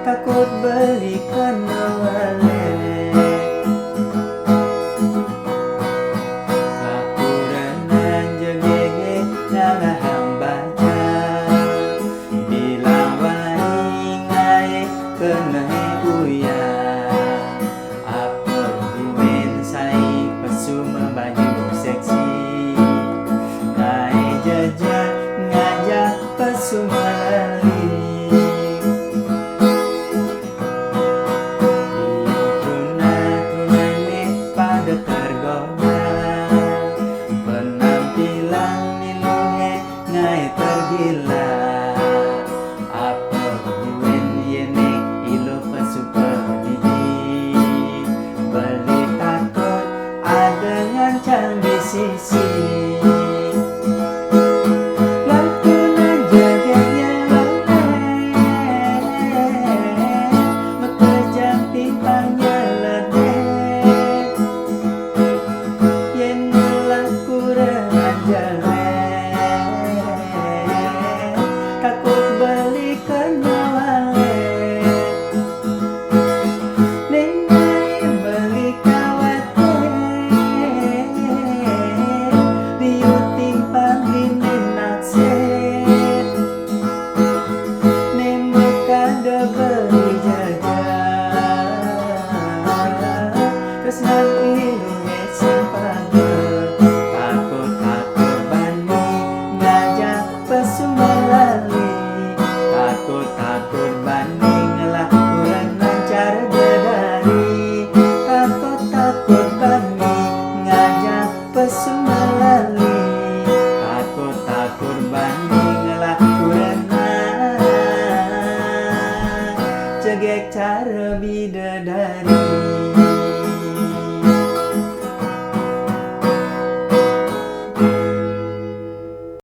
takut belikan wale. Lapuran jegege ngalah hambaca, bilang waingai kena uya. Apa bumen sai pasuma baju seksi, ngai jajak ngajak pasuma lali. Tergoda penampilan niluhe ngai tergila. Apa buen yene ilo pasupa didi, beli takut ada ngancam di sisi. Takut belikan wale, nengai beli kawate, liuting panglinin nakse, nemu kada beli jajan, terus nanti luhe simpage. Takut bani ngajak pesuma lali, takut bani ngelakuran lancar dedari, takut bani ngajak pesuma lali, takut bani ngelakuran cegek cara bidadari.